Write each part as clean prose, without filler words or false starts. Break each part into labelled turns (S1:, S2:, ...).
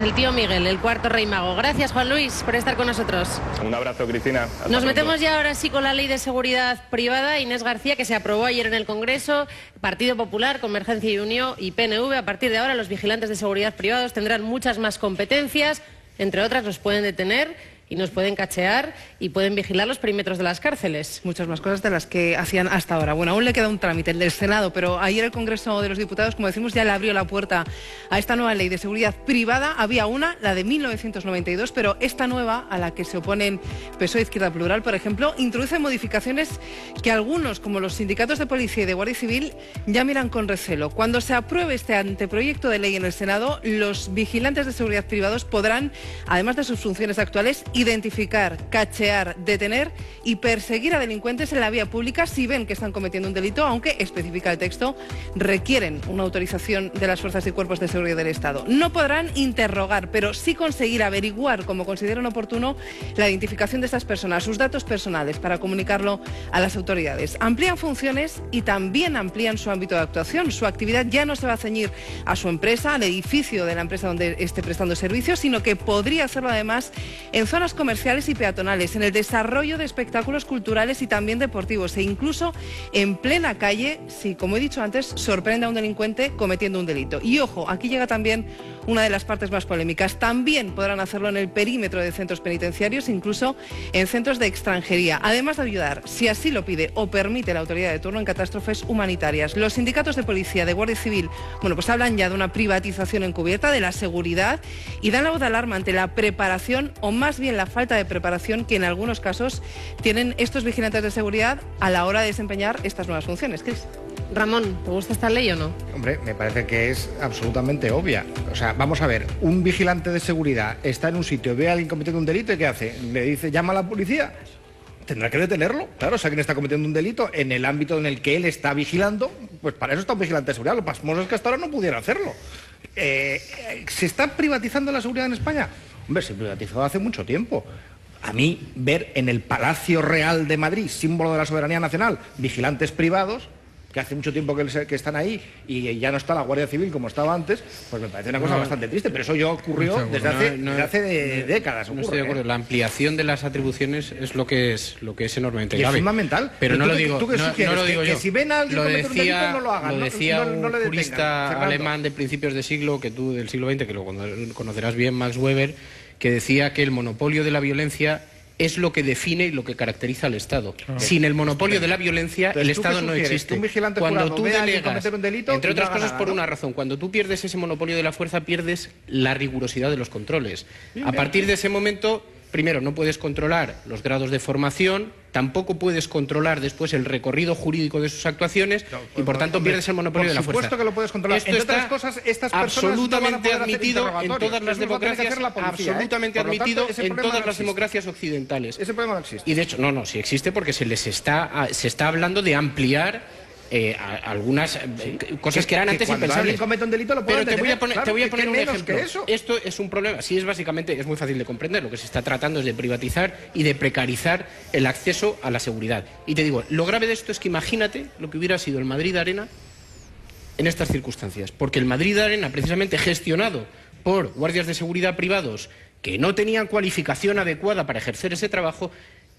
S1: El tío Miguel, el cuarto rey mago. Gracias, Juan Luis, por estar con nosotros.
S2: Un abrazo, Cristina.
S1: Nos metemos ya ahora sí con la ley de seguridad privada, Inés García, que se aprobó ayer en el Congreso. Partido Popular, Convergencia y Unión y PNV. A partir de ahora, los vigilantes de seguridad privados tendrán muchas más competencias. Entre otras, los pueden detener y nos pueden cachear y pueden vigilar los perímetros de las cárceles.
S3: Muchas más cosas de las que hacían hasta ahora. Bueno, aún le queda un trámite, el del Senado, pero ayer el Congreso de los Diputados, como decimos, ya le abrió la puerta a esta nueva ley de seguridad privada. Había una, la de 1992, pero esta nueva, a la que se oponen PSOE, Izquierda Plural, por ejemplo, introduce modificaciones que algunos, como los sindicatos de policía y de Guardia Civil, ya miran con recelo. Cuando se apruebe este anteproyecto de ley en el Senado, los vigilantes de seguridad privados podrán, además de sus funciones actuales, identificar, cachear, detener y perseguir a delincuentes en la vía pública si ven que están cometiendo un delito, aunque, especifica el texto, requieren una autorización de las fuerzas y cuerpos de seguridad del Estado. No podrán interrogar, pero sí conseguir averiguar, como consideren oportuno, la identificación de estas personas, sus datos personales, para comunicarlo a las autoridades. Amplían funciones y también amplían su ámbito de actuación. Su actividad ya no se va a ceñir a su empresa, al edificio de la empresa donde esté prestando servicios, sino que podría hacerlo además en zonas comerciales y peatonales, en el desarrollo de espectáculos culturales y también deportivos, e incluso en plena calle, si, como he dicho antes, sorprende a un delincuente cometiendo un delito. Y ojo, aquí llega también una de las partes más polémicas. También podrán hacerlo en el perímetro de centros penitenciarios, incluso en centros de extranjería, además de ayudar, si así lo pide o permite la autoridad de turno, en catástrofes humanitarias. Los sindicatos de policía, de Guardia Civil, bueno, pues hablan ya de una privatización encubierta de la seguridad y dan la voz de alarma ante la preparación, o más bien la falta de preparación que en algunos casos tienen estos vigilantes de seguridad a la hora de desempeñar estas nuevas funciones. Cris.
S1: Ramón, ¿te gusta esta ley o no?
S4: Hombre, me parece que es absolutamente obvia. O sea, vamos a ver, un vigilante de seguridad está en un sitio, ve a alguien cometiendo un delito y ¿qué hace? Le dice, llama a la policía. Tendrá que detenerlo. Claro, si alguien está cometiendo un delito en el ámbito en el que él está vigilando, pues para eso está un vigilante de seguridad. Lo pasmoso es que hasta ahora no pudiera hacerlo. ¿Se está privatizando la seguridad en España? Hombre, se privatizó hace mucho tiempo. A mí, ver en el Palacio Real de Madrid, símbolo de la soberanía nacional, vigilantes privados, que hace mucho tiempo que están ahí y ya no está la Guardia Civil como estaba antes, pues me parece una cosa bastante triste, pero eso ya ocurrió desde hace décadas.
S5: No estoy de acuerdo. La ampliación de las atribuciones es lo que es enormemente grave.
S4: Es fundamental.
S5: Pero no lo digo,
S4: ¿tú qué sugieres?
S5: no lo digo yo.
S4: Que si ven a alguien cometer un delito, no lo hagan.
S5: Lo decía un
S4: le
S5: jurista
S4: detengan,
S5: alemán de principios de siglo, que tú del siglo XX, que lo conocerás bien, Max Weber, que decía que el monopolio de la violencia es lo que define y lo que caracteriza al Estado. Sin el monopolio de la violencia, el Estado no existe.
S4: Cuando tú delegas,
S5: un delito, entre otras cosas, por una razón, cuando tú pierdes ese monopolio de la fuerza, pierdes la rigurosidad de los controles. A partir de ese momento, primero, no puedes controlar los grados de formación, tampoco puedes controlar después el recorrido jurídico de sus actuaciones y, por tanto, pierdes el monopolio de la fuerza.
S4: Por supuesto que lo puedes controlar.
S5: Esto
S4: entre otras cosas, estas personas
S5: absolutamente admitido en todas las democracias, absolutamente admitido en todas las democracias occidentales.
S4: Ese problema no existe.
S5: Y, de hecho, no, sí existe, porque se está hablando de ampliar algunas cosas que eran antes impensables.
S4: Cuando alguien comete un delito lo pueden detener.
S5: Pero te voy a poner un ejemplo.
S4: Eso.
S5: Esto es un problema. Sí, es muy fácil de comprender. Lo que se está tratando es de privatizar y de precarizar el acceso a la seguridad. Y te digo, lo grave de esto es que imagínate lo que hubiera sido el Madrid Arena en estas circunstancias. Porque el Madrid Arena, precisamente gestionado por guardias de seguridad privados que no tenían cualificación adecuada para ejercer ese trabajo,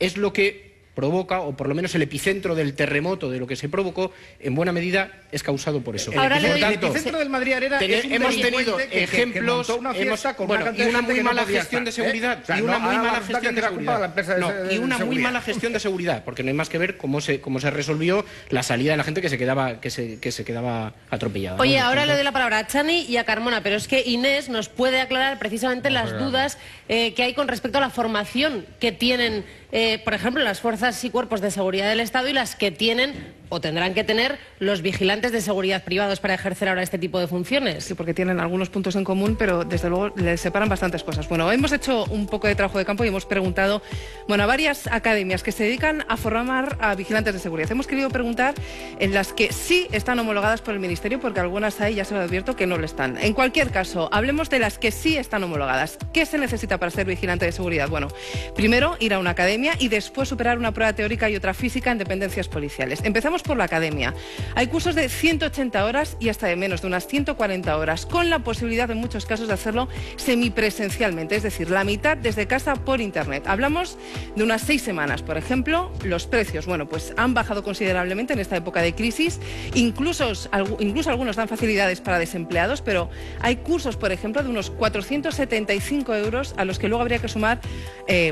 S5: es lo que provoca, o por lo menos el epicentro del terremoto de lo que se provocó, en buena medida es causado por eso.
S4: El epicentro del Madrid Arena
S5: hemos tenido ejemplos, y una muy mala gestión de seguridad, y una muy mala gestión de seguridad. Y una muy mala gestión de seguridad, porque no hay más que ver cómo se resolvió la salida de la gente que se quedaba atropellada.
S1: Oye, ahora le doy la palabra a Chani y a Carmona, pero es que Inés nos puede aclarar precisamente las dudas que hay con respecto a la formación que tienen, por ejemplo, las fuerzas y cuerpos de seguridad del Estado y las que tienen o tendrán que tener los vigilantes de seguridad privados para ejercer ahora este tipo de funciones.
S3: Sí, porque tienen algunos puntos en común, pero desde luego les separan bastantes cosas. Bueno, hemos hecho un poco de trabajo de campo y hemos preguntado, a varias academias que se dedican a formar a vigilantes de seguridad. Hemos querido preguntar en las que sí están homologadas por el Ministerio, porque algunas ahí ya se lo advierto que no lo están. En cualquier caso, hablemos de las que sí están homologadas. ¿Qué se necesita para ser vigilante de seguridad? Bueno, primero ir a una academia y después superar una prueba teórica y otra física en dependencias policiales. Empezamos Empezamos por la academia. Hay cursos de 180 horas y hasta de menos de unas 140 horas, con la posibilidad en muchos casos de hacerlo semipresencialmente, es decir, la mitad desde casa por internet. Hablamos de unas 6 semanas, por ejemplo. Los precios, bueno, pues han bajado considerablemente en esta época de crisis, incluso algunos dan facilidades para desempleados, pero hay cursos, por ejemplo, de unos 475 euros a los que luego habría que sumar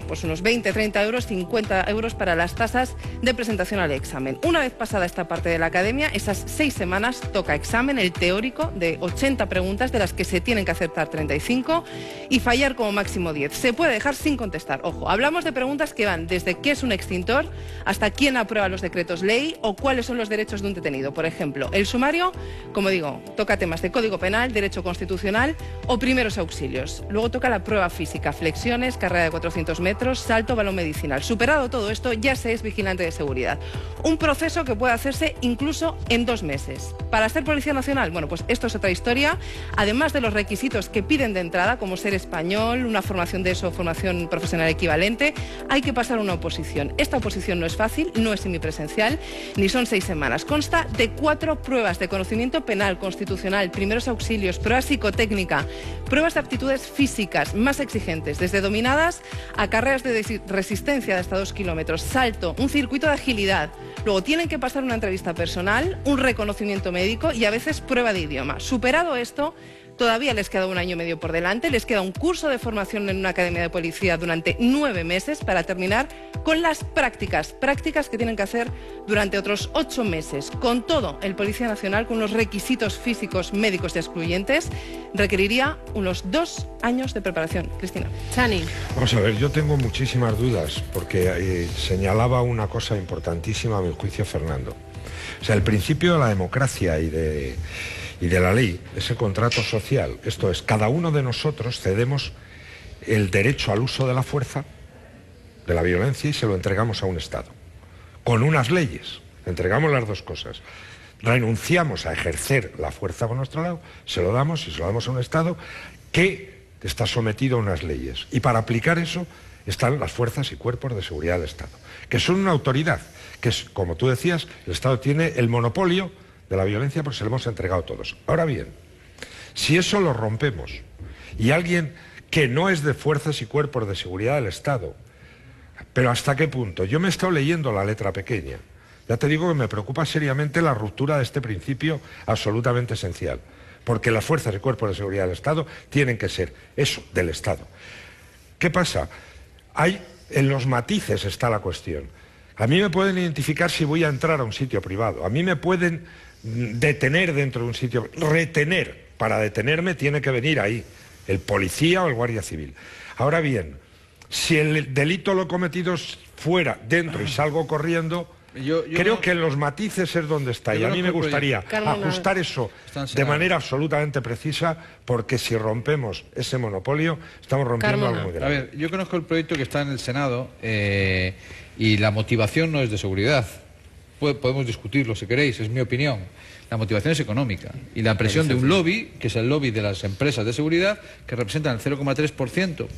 S3: pues unos 20, 30 euros, 50 euros para las tasas de presentación al examen. Una vez pasada esta parte de la academia, esas 6 semanas toca examen, el teórico, de 80 preguntas, de las que se tienen que acertar 35 y fallar como máximo 10. Se puede dejar sin contestar. Ojo, hablamos de preguntas que van desde qué es un extintor hasta quién aprueba los decretos ley o cuáles son los derechos de un detenido. Por ejemplo, el sumario, como digo, toca temas de Código Penal, Derecho Constitucional o primeros auxilios. Luego toca la prueba física, flexiones, carrera de 400 metros, salto, balón medicinal. Superado todo esto, ya se es vigilante de seguridad. Un proceso que puede hacerse incluso en 2 meses. Para ser Policía Nacional, bueno, pues esto es otra historia. Además de los requisitos que piden de entrada, como ser español, una formación de eso, formación profesional equivalente, hay que pasar una oposición. Esta oposición no es fácil, no es semipresencial, ni son 6 semanas. Consta de 4 pruebas de conocimiento penal, constitucional, primeros auxilios, prueba psicotécnica, pruebas de aptitudes físicas más exigentes, desde dominadas a carreras de resistencia de hasta 2 kilómetros, salto, un circuito de agilidad. Luego tienen que pasar una entrevista personal, un reconocimiento médico y a veces prueba de idioma. Superado esto, todavía les queda 1 año y medio por delante, les queda un curso de formación en una academia de policía durante 9 meses para terminar con las prácticas que tienen que hacer durante otros 8 meses. Con todo, el Policía Nacional, con los requisitos físicos, médicos y excluyentes, requeriría unos 2 años de preparación. Cristina.
S1: Chani.
S2: Vamos a ver, yo tengo muchísimas dudas, porque señalaba una cosa importantísima a mi juicio Fernando. O sea, el principio de la democracia y de la ley, ese contrato social, esto es, cada uno de nosotros cedemos el derecho al uso de la fuerza, de la violencia, y se lo entregamos a un Estado, con unas leyes, entregamos las dos cosas. Renunciamos a ejercer la fuerza por nuestro lado, se lo damos y se lo damos a un Estado que está sometido a unas leyes. Y para aplicar eso están las fuerzas y cuerpos de seguridad del Estado, que son una autoridad, que es, como tú decías, el Estado tiene el monopolio de la violencia porque se lo hemos entregado todos. Ahora bien, si eso lo rompemos y alguien que no es de fuerzas y cuerpos de seguridad del Estado, pero ¿hasta qué punto? Yo me he estado leyendo la letra pequeña. Ya te digo que me preocupa seriamente la ruptura de este principio absolutamente esencial, porque las fuerzas y cuerpos de seguridad del Estado tienen que ser eso, del Estado. ¿Qué pasa? En los matices está la cuestión. A mí me pueden identificar si voy a entrar a un sitio privado, a mí me pueden detener dentro de un sitio, retener. Para detenerme tiene que venir ahí el policía o el guardia civil. Ahora bien, si el delito lo he cometido fuera, dentro y salgo corriendo, creo que en los matices es donde está. Y a mí me gustaría ajustar eso de manera absolutamente precisa, porque si rompemos ese monopolio, estamos rompiendo algo muy grave.
S6: A ver, yo conozco el proyecto que está en el Senado y la motivación no es de seguridad. Podemos discutirlo si queréis, es mi opinión. La motivación es económica y la presión de un lobby, que es el lobby de las empresas de seguridad, que representan el 0,3%,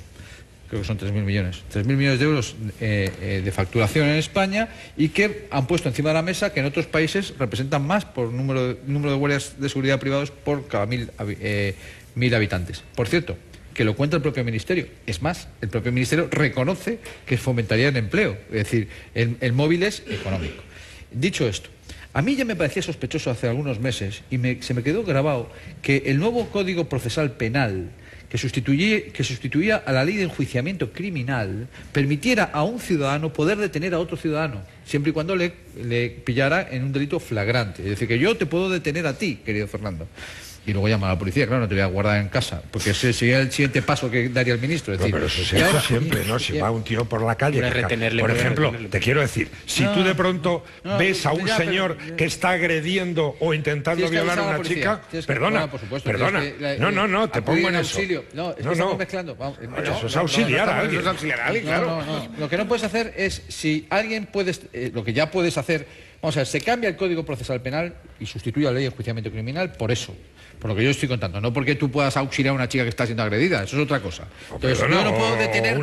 S6: creo que son 3.000 millones, 3.000 millones de euros de facturación en España, y que han puesto encima de la mesa que en otros países representan más por número de guardias de seguridad privados por cada 1.000 habitantes. Por cierto, que lo cuenta el propio Ministerio. Es más, el propio Ministerio reconoce que fomentaría el empleo, es decir, el móvil es económico. Dicho esto, a mí ya me parecía sospechoso hace algunos meses y se me quedó grabado que el nuevo Código Procesal Penal, que sustituía a la ley de enjuiciamiento criminal, permitiera a un ciudadano poder detener a otro ciudadano, siempre y cuando le pillara en un delito flagrante. Es decir, que yo te puedo detener a ti, querido Fernando. Y luego llama a la policía, claro, no te voy a guardar en casa, porque ese sería el siguiente paso que daría el ministro. Es decir,
S2: pero eso se hace siempre, ¿no? Si va un tío por la calle, por ejemplo, te quiero decir, si tú de pronto ves a un señor que está agrediendo o intentando violar a una chica, perdona, no, te pongo en eso.
S6: No, estamos mezclando.
S2: Eso es auxiliar a alguien.
S6: Claro. Lo que no puedes hacer es, si alguien puedes, lo que ya puedes hacer, vamos a ver, se cambia el Código Procesal Penal y sustituye la ley de enjuiciamiento criminal por eso. Por lo que yo estoy contando, no porque tú puedas auxiliar a una chica que está siendo agredida, eso es otra cosa. Entonces, yo no puedo detener,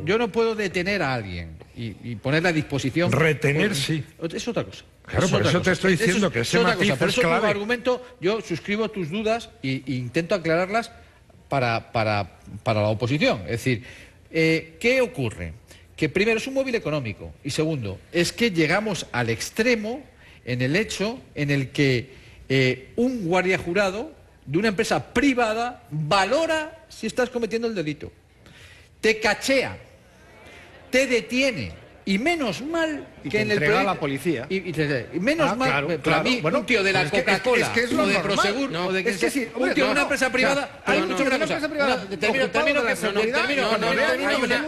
S6: yo no puedo detener a alguien y ponerla a disposición.
S2: Retener, sí.
S6: Es otra cosa.
S2: Claro, por eso te estoy diciendo que ese matiz
S6: por eso
S2: es clave.
S6: tu argumento, yo suscribo tus dudas e intento aclararlas para la oposición. Es decir, ¿qué ocurre? Que primero es un móvil económico y segundo, es que llegamos al extremo en el hecho en el que un guardia jurado de una empresa privada valora si estás cometiendo el delito. Te cachea, te detiene. Y menos mal
S4: y
S6: que en el
S4: entrega a la policía.
S6: Y menos mal,
S4: claro,
S6: para
S4: claro.
S6: mí,
S4: Bueno,
S6: un tío de la Coca-Cola
S4: es que es lo
S6: o de
S4: normal.
S6: Prosegur
S5: No,
S6: o de
S4: es que sí,
S6: un tío de una empresa privada,
S4: o sea,
S6: hay
S4: un
S6: mucho
S4: tío de
S6: una
S4: una
S6: cosa.
S4: empresa privada
S6: Termino
S4: ocupado de la
S6: que
S4: seguridad,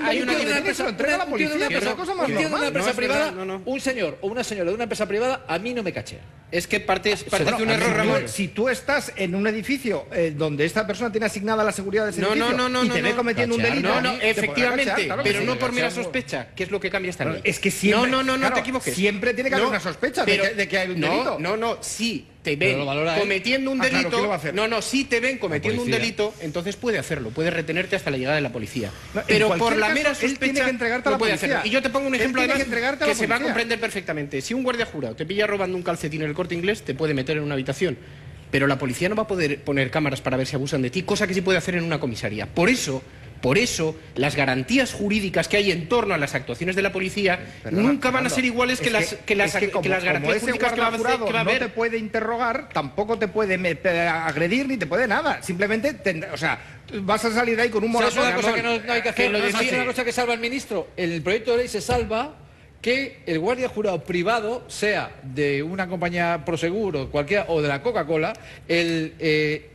S5: hay una
S4: empresa entrega a la policía,
S6: un tío
S4: pero
S6: de
S4: es cosa más
S6: una
S4: normal.
S6: empresa
S5: No, es
S6: privada,
S5: verdad, no.
S6: un señor o una señora de una empresa privada a mí no me cachea.
S5: Es que parte
S4: Bueno,
S5: de un error, Ramón.
S4: si tú estás en un edificio donde esta persona tiene asignada la seguridad de ese
S5: No,
S4: edificio
S5: no,
S4: y te ve cometiendo un delito,
S5: No,
S4: te podrá
S5: efectivamente,
S4: cachar, claro que
S5: pero
S4: sí.
S5: no por mera sospecha, que es lo que cambia esta ley.
S4: Es que siempre,
S5: No
S4: claro,
S5: te equivoques.
S4: siempre tiene que haber
S5: No,
S4: una sospecha
S5: pero-
S4: de que hay un delito.
S5: No, si te
S6: Pero
S5: ven
S6: lo valora él.
S5: cometiendo un
S4: Ah, claro,
S5: delito,
S4: ¿quién lo va a hacer?
S5: si te ven cometiendo un
S6: policía.
S5: delito, entonces puede hacerlo, puede retenerte hasta la llegada de la policía.
S4: No, en
S5: Pero
S4: cualquier
S5: por la
S4: caso,
S5: mera
S4: él tiene
S5: sospecha
S4: que entregarte a
S5: no
S4: la
S5: puede
S4: policía.
S5: hacerlo. Y yo te pongo un
S4: Él
S5: ejemplo
S4: tiene
S5: además
S4: que entregarte a
S5: que
S4: la
S5: se va a
S4: policía.
S5: comprender perfectamente. Si un guardia jurado te pilla robando un calcetín en el Corte Inglés, te puede meter en una habitación. Pero la policía no va a poder poner cámaras para ver si abusan de ti, cosa que sí puede hacer en una comisaría. Por eso, las garantías jurídicas que hay en torno a las actuaciones de la policía nunca van a ser iguales que las garantías jurídicas que va a haber.
S4: No te puede interrogar, tampoco te puede agredir ni te puede nada. Simplemente, vas a salir de ahí con un
S6: ¿Sabes
S4: moratón.
S6: una cosa que no hay que hacer?
S5: que lo
S6: ¿Sabes
S5: decide.
S6: una cosa que salva el ministro? En el proyecto de ley se salva que el guardia jurado privado, sea de una compañía Prosegur o cualquiera, o de la Coca-Cola,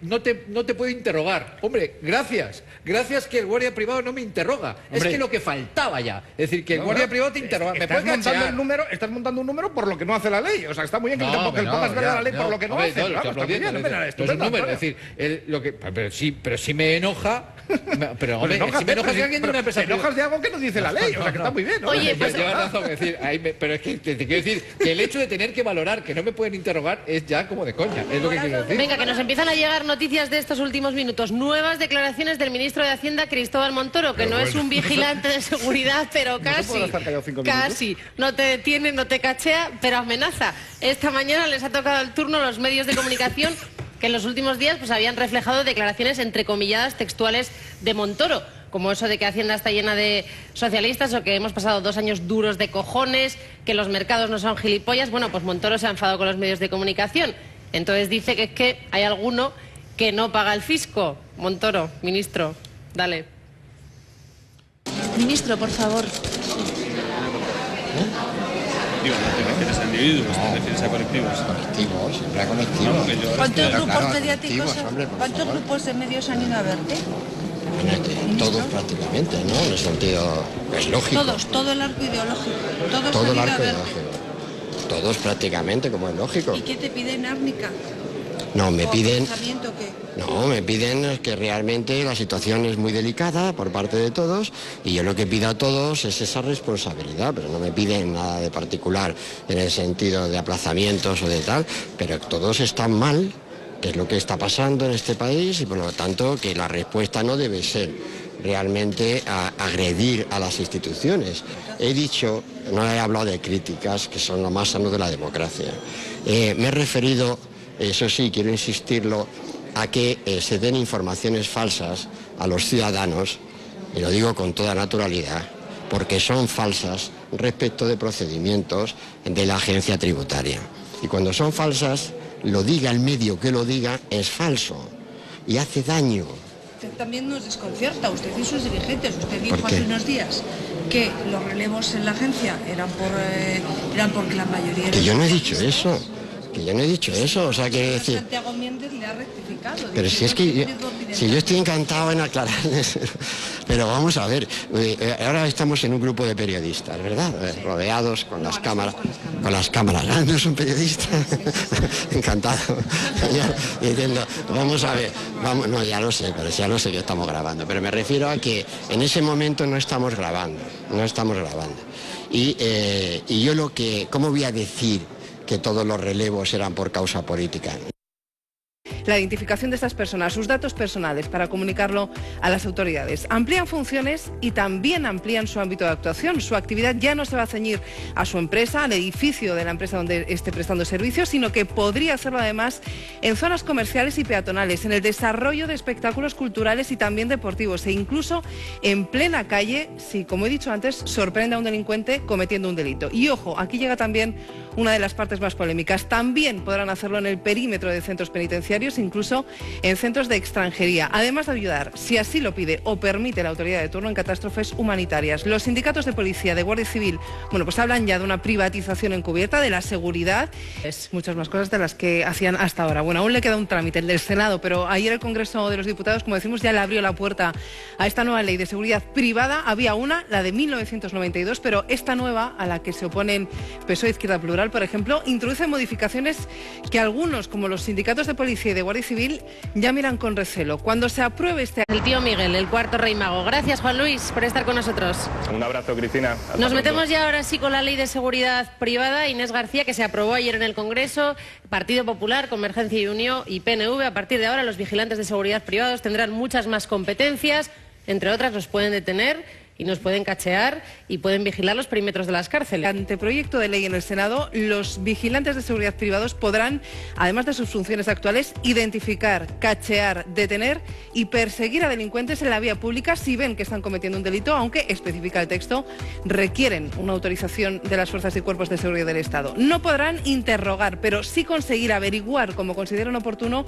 S6: no te puede interrogar. Hombre, gracias que el guardia privado no me interroga.
S5: Hombre.
S6: Es que lo que faltaba ya. Es decir, que el guardia privado te interroga. Me puede cachar.
S4: Estás montando un número por lo que no hace la ley. O sea, está muy bien que
S6: No,
S4: le pongas
S6: no,
S4: verdad a
S6: ya,
S4: la ley por lo que no
S6: hombre,
S4: hace.
S6: lo
S4: Claro,
S6: estoy
S4: está muy bien,
S6: aplaudiendo,
S4: mira,
S6: no es un
S4: estupendo,
S6: número,
S4: Antonio.
S6: es decir, pero si me enoja, pero hombre,
S4: Pues
S6: si me enoja que alguien de una empresa
S4: te enojas de algo que no dice la ley, o sea que está muy bien. ¿no?
S1: Oye,
S6: Pues
S1: pues-
S6: llevas razón, es decir, pero es que te quiero decir que el hecho de tener que valorar que no me pueden interrogar es ya como de coña, es lo que quiero decir.
S1: Venga, que nos empiezan a llegar noticias de estos últimos minutos. Nuevas declaraciones del ministro de Hacienda, Cristóbal Montoro, que no es un vigilante de seguridad, pero casi.
S4: podrá estar callado 5 minutos?
S1: Casi. No te detiene, no te cachea, pero amenaza. Esta mañana les ha tocado el turno a los medios de comunicación que en los últimos días pues habían reflejado declaraciones entrecomilladas textuales de Montoro, como eso de que Hacienda está llena de socialistas o que hemos pasado 2 años duros de cojones, que los mercados no son gilipollas. Bueno, pues Montoro se ha enfadado con los medios de comunicación. Entonces dice que es que hay alguno que no paga el fisco. Montoro, ministro, dale.
S7: Ministro, por favor.
S8: Digo, no te refieres a individuos, te refieres a colectivos.
S9: Colectivos, siempre a colectivos.
S8: No, que yo ahora
S7: ¿Cuántos
S8: estoy-
S7: grupos
S9: claro,
S7: mediáticos,
S9: colectivos, hombre, por
S7: cuántos
S9: favor.
S7: grupos de medios han ido a verte?
S9: Todos prácticamente, ¿no? En el sentido, es lógico.
S7: Todos, todo el arco ideológico. Todos
S9: Todo
S7: han
S9: el
S7: ido a
S9: arco
S7: verte.
S9: ideológico. Todos prácticamente, como es lógico.
S7: ¿Y qué te piden, Árnica?
S9: No, me
S7: ¿O
S9: piden...
S7: pensamiento qué?
S9: No, me piden que realmente la situación es muy delicada por parte de todos y yo lo que pido a todos es esa responsabilidad, pero no me piden nada de particular en el sentido de aplazamientos o de tal, pero todos están mal, que es lo que está pasando en este país y por lo tanto que la respuesta no debe ser realmente agredir a las instituciones. He dicho, no he hablado de críticas, que son lo más sano de la democracia. Me he referido, eso sí, quiero insistirlo, a que se den informaciones falsas a los ciudadanos, y lo digo con toda naturalidad, porque son falsas respecto de procedimientos de la agencia tributaria. Y cuando son falsas, lo diga el medio que lo diga, es falso y hace daño.
S7: Usted también nos desconcierta, usted y sus dirigentes. Usted dijo
S9: ¿Por qué?
S7: hace unos días que los relevos en la agencia eran porque la mayoría...
S9: Que yo no he
S7: eran
S9: dicho
S7: socialistas.
S9: eso, que yo no he dicho eso, o sea, quiero decir...
S7: Santiago Méndez le ha rectificado.
S9: Pero si es que si yo estoy encantado en aclararles, pero vamos a ver, ahora estamos en un grupo de periodistas, ¿verdad? Rodeados con las cámaras. Con las cámaras. Ah, no es un periodista. Encantado. Diciendo, vamos a ver, vamos, no, ya lo sé, pero ya lo sé que estamos grabando, pero me refiero a que en ese momento no estamos grabando, Y yo ¿cómo voy a decir que todos los relevos eran por causa política?
S3: la identificación de estas personas, sus datos personales, para comunicarlo a las autoridades. Amplían funciones y también amplían su ámbito de actuación. Su actividad ya no se va a ceñir a su empresa, al edificio de la empresa donde esté prestando servicios, sino que podría hacerlo además en zonas comerciales y peatonales, en el desarrollo de espectáculos culturales y también deportivos, e incluso en plena calle, si, como he dicho antes, sorprende a un delincuente cometiendo un delito. Y ojo, aquí llega también una de las partes más polémicas. También podrán hacerlo en el perímetro de centros penitenciarios, incluso en centros de extranjería, además de ayudar, si así lo pide o permite la autoridad de turno, en catástrofes humanitarias. Los sindicatos de policía, de Guardia Civil, pues hablan ya de una privatización encubierta de la seguridad. Es muchas más cosas de las que hacían hasta ahora. Bueno, aún le queda un trámite, el del Senado, pero ayer el Congreso de los Diputados, como decimos, ya le abrió la puerta a esta nueva ley de seguridad privada. Había una, la de 1992, pero esta nueva, a la que se oponen PSOE, Izquierda Plural, por ejemplo, introduce modificaciones que algunos, como los sindicatos de policía y de Guardia Civil, ya miran con recelo. Cuando se apruebe
S1: El tío Miguel, el cuarto rey mago. Gracias, Juan Luis, por estar con nosotros.
S10: Un abrazo, Cristina.
S1: Nos metemos ya ahora sí con la ley de seguridad privada, Inés García, que se aprobó ayer en el Congreso. Partido Popular, Convergencia y Unió y PNV. A partir de ahora, los vigilantes de seguridad privados tendrán muchas más competencias. Entre otras, los pueden detener y nos pueden cachear y pueden vigilar los perímetros de las cárceles.
S3: Anteproyecto de ley en el Senado, los vigilantes de seguridad privados podrán, además de sus funciones actuales, identificar, cachear, detener y perseguir a delincuentes en la vía pública si ven que están cometiendo un delito, aunque, especifica el texto, requieren una autorización de las fuerzas y cuerpos de seguridad del Estado. No podrán interrogar, pero sí conseguir averiguar, como consideren oportuno,